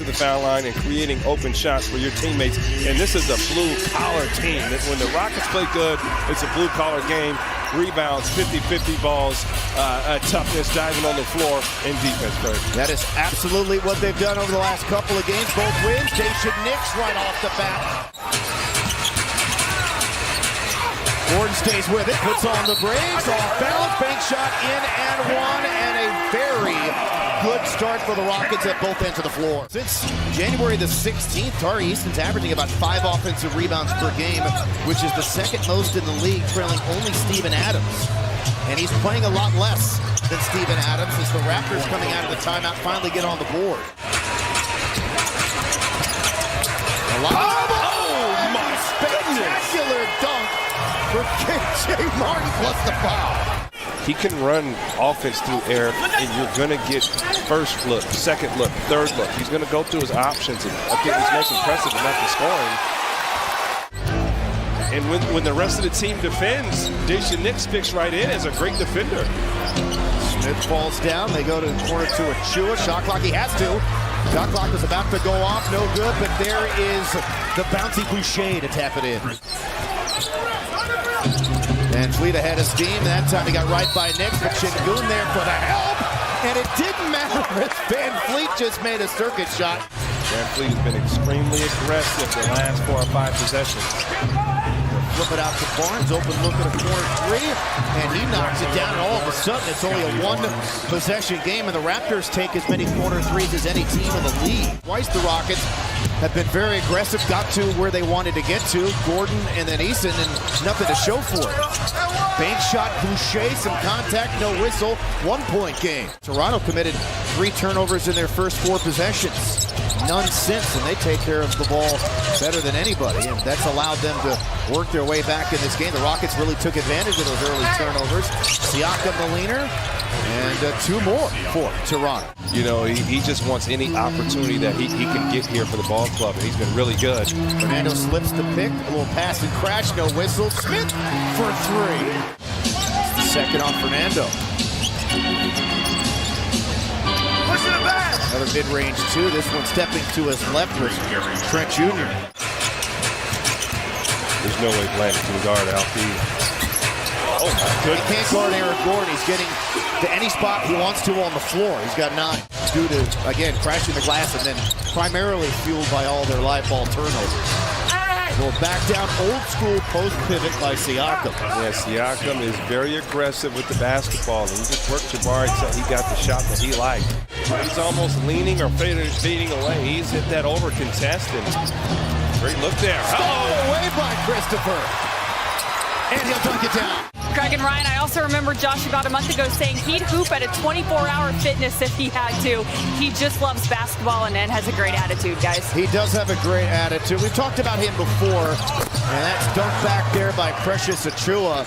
to the foul line and creating open shots for your teammates. And this is a blue-collar team. When the Rockets play good, it's a blue-collar game. Rebounds, 50-50 balls, toughness, diving on the floor, and defense, Kurt. That is absolutely what they've done over the last couple of games. Both wins. Dacian Nix right off the bat. Gordon stays with it, puts on the brakes, off balance, bank shot in and one, and a very good start for the Rockets at both ends of the floor. Since January the 16th, Tari Easton's averaging about 5 offensive rebounds per game, which is the second most in the league, trailing only Steven Adams. And he's playing a lot less than Steven Adams as the Raptors coming out of the timeout finally get on the board. Oh my Spectacular dunk for KJ Martin plus the foul. He can run offense through air, and you're going to get first look, second look, third look. He's going to go through his options, and I think what's most impressive about the scoring. And when the rest of the team defends, Dacian Nix picks right in as a great defender. Smith falls down. They go to the corner to Achua. Shot clock, he has to. Shot clock was about to go off, no good, but there is the bouncy Boucher to tap it in. And Fleet ahead of steam. That time he got right by Nix, but Şengün there for the help. And it didn't matter if Van Fleet just made a circuit shot. Van Fleet has been extremely aggressive the last 4 or 5 possessions. Flip it out to Barnes, open look at a corner three, and he knocks it down, and all of a sudden it's only a 1-possession game, and the Raptors take as many corner threes as any team in the league. Twice the Rockets have been very aggressive, got to where they wanted to get to, Gordon and then Eason, and nothing to show for it. Bank shot, Boucher, some contact, no whistle, 1-point game. Toronto committed 3 turnovers in their first 4 possessions. None since, and they take care of the ball better than anybody, and that's allowed them to work their way back in this game. The Rockets really took advantage of those early turnovers. Siakam, the leaner, and 2 more for Toronto. You know, he just wants any opportunity that he can get here for the ball club, and he's been really good. Fernando slips the pick, a little pass and crash, no whistle. Smith for 3. Second on Fernando. Another mid-range 2. This one stepping to his left was Trent Jr. There's no way Blanton can guard Alfie. Oh my goodness. He can't guard Eric Gordon. He's getting to any spot he wants to on the floor. He's got 9. Due to, again, crashing the glass and then primarily fueled by all their live ball turnovers. Well, back down, old school post pivot by Siakam. Yeah, Siakam is very aggressive with the basketball, and he just worked Jabari until he got the shot that he liked. He's almost leaning or fading away. He's hit that over contest, and great look there. Stolen away by Christopher. And he'll dunk it down. Greg and Ryan, I also remember Josh about a month ago saying he'd hoop at a 24-hour fitness if he had to. He just loves basketball and has a great attitude, guys. He does have a great attitude. We've talked about him before, and that's dunked back there by Precious Achua.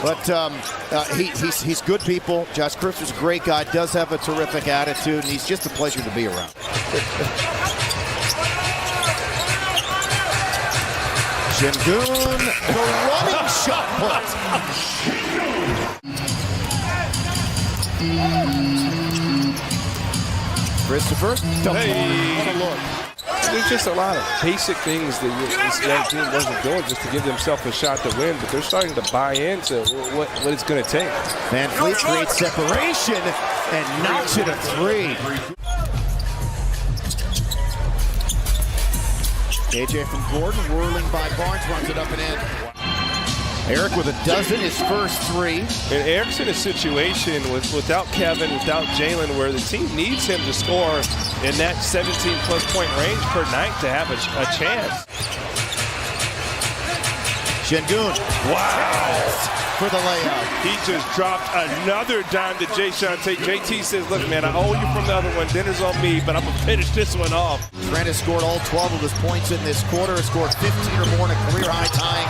But he's good people. Josh Christopher's a great guy, does have a terrific attitude, and he's just a pleasure to be around. Şengün, the running shot put. Christopher, what a look. There's just a lot of basic things that this young team wasn't doing just to give themselves a shot to win, but they're starting to buy into what it's going to take. Van Fleet creates separation and knocks it a 3. AJ from Gordon, whirling by Barnes, runs it up and in. Eric with a dozen, his first 3. And Eric's in a situation without Kevin, without Jalen, where the team needs him to score in that 17-plus point range per night to have a chance. Şengün, wow, for the layup. He just dropped another dime to Jason Tate. JT says, look, man, I owe you from the other one. Dinner's on me, but I'm going to finish this one off. Trent has scored all 12 of his points in this quarter. Has scored 15 or more in a career high, tying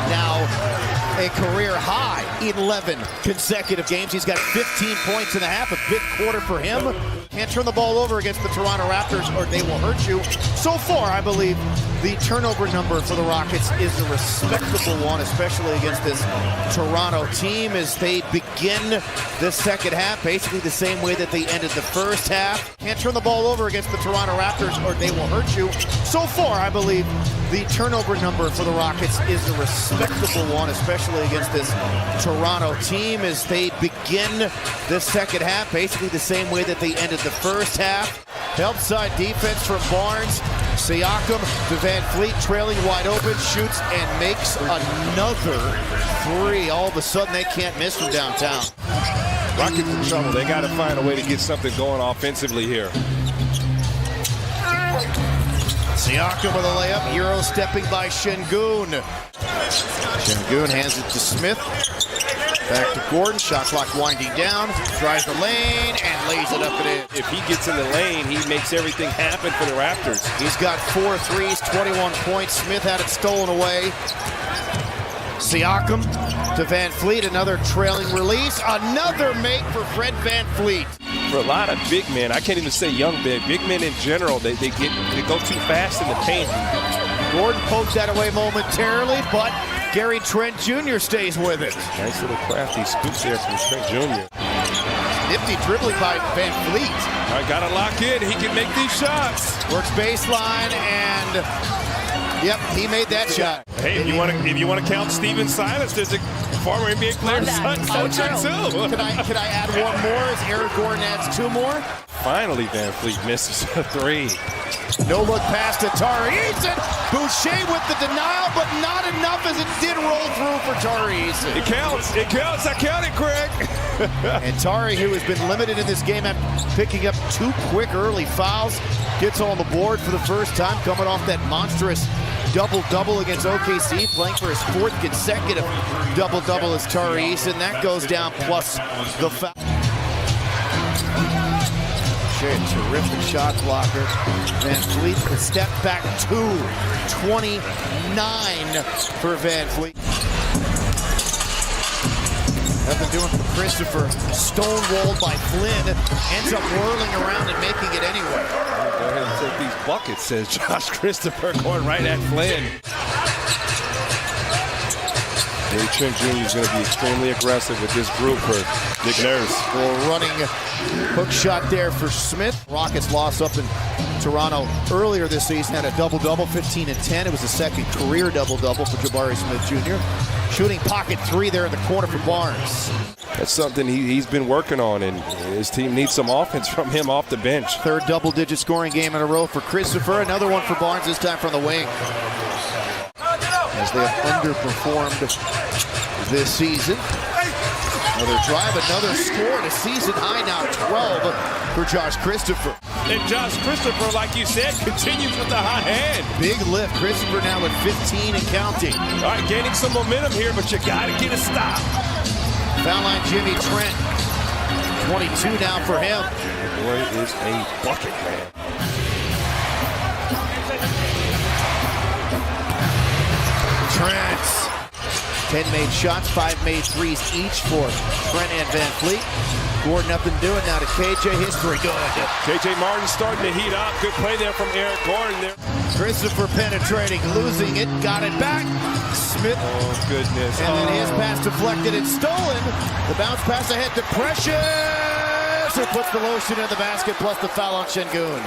now a career high 11 consecutive games. He's got 15 points and a half, a big quarter for him. Can't turn the ball over against the Toronto Raptors or they will hurt you. So far, I believe the turnover number for the Rockets is a respectable one, especially against this Toronto team as they begin the second half, basically the same way that they ended the first half. Can't turn the ball over against the Toronto Raptors or they will hurt you. So far, I believe the turnover number for the Rockets is a respectable one, especially against this Toronto team as they begin the second half, basically the same way that they ended the first half. Help side defense from Barnes. Siakam to Van Fleet, trailing wide open, shoots and makes another three. All of a sudden, they can't miss from downtown. Rockets in trouble. They got to find a way to get something going offensively here. Siakam with a layup, Euro stepping by Şengün. Şengün hands it to Smith. Back to Gordon, shot clock winding down, drives the lane and lays it up and in. If he gets in the lane, he makes everything happen for the Raptors. He's got 4 threes, 21 points. Smith had it stolen away. Siakam to Van Fleet, another trailing release, another make for Fred Van Fleet. For a lot of big men, I can't even say young big men in general, they go too fast in the paint. Gordon pokes that away momentarily, but Gary Trent Jr. stays with it. Nice little crafty scoops there from Trent Jr. Nifty dribbling by Van Fleet. All right, got to lock in. He can make these shots. Works baseline and, yep, he made that shot. Hey, if you want to count Steven Silas, there's a former NBA player son too. Can I add one more as Eric Gordon adds 2 more? Finally, Van Fleet misses a 3. No look pass to Tari Eason. Boucher with the denial, but not enough as it did roll through for Tari Eason. It counts. It counts. I counted, Craig. And Tari, who has been limited in this game after picking up 2 quick early fouls, gets on the board for the first time, coming off that monstrous double-double against OKC, playing for his 4th consecutive double-double as Tari Eason. That goes down plus the foul. Terrific shot blocker. Van Fleet, a step back 2-29 for Van Fleet. Nothing doing for Christopher. Stonewalled by Flynn. Ends up whirling around and making it anyway. Go ahead and take these buckets, says Josh Christopher, going right at Flynn. Gary Trent Jr. is going to be extremely aggressive with this group for Nick Nurse. Well, running hook shot there for Smith. Rockets lost up in Toronto earlier this season, had a double-double, 15 and 10. It was the 2nd career double-double for Jabari Smith Jr. Shooting pocket 3 there in the corner for Barnes. That's something he's been working on, and his team needs some offense from him off the bench. 3rd double-digit scoring game in a row for Christopher. Another one for Barnes, this time from the wing. As they have underperformed this season. Another drive, another score, and a season high now 12 for Josh Christopher. And Josh Christopher, like you said, continues with the hot hand. Big lift. Christopher now at 15 and counting. All right, gaining some momentum here, but you got to get a stop. Foul line Jimmy Trent. 22 now for him. Boy is a bucket, man. Trent. 10 made shots, 5 made threes each for Trent and Van Fleet. Gordon nothing doing now to KJ. History good. KJ Martin starting to heat up. Good play there from Eric Gordon there. Christopher penetrating, losing it, got it back. Smith. Oh, goodness. And then his pass deflected and stolen. The bounce pass ahead to Precious, who puts the lotion in the basket, plus the foul on Şengün.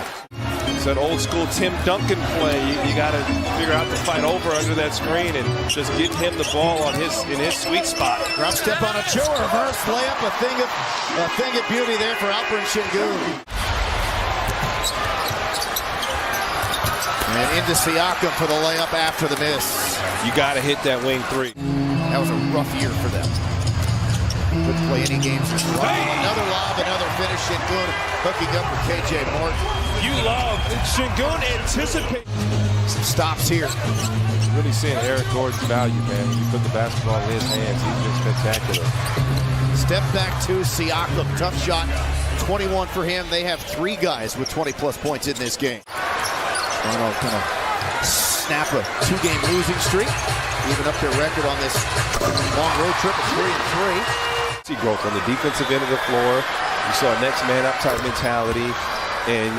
It's that old school Tim Duncan play. You got to figure out to fight over under that screen and just get him the ball on in his sweet spot. Drop step on a Joe, reverse layup, a thing of beauty there for Alperen Şengün. And into Siakam for the layup after the miss. You got to hit that wing 3. That was a rough year for them. Couldn't play any games. Another lob, another finish. Şengün hooking up with KJ Martin. You love Şengün anticipate. Some stops here. Really seeing Eric Gordon's value, man. You put the basketball in his hands, he's been spectacular. Step back to Siakam. Tough shot. 21 for him. They have 3 guys with 20-plus points in this game. Toronto kind of snap a 2-game losing streak. Even up their record on this long road trip of 3-3. See growth on the defensive end of the floor. You saw a next man up type mentality. And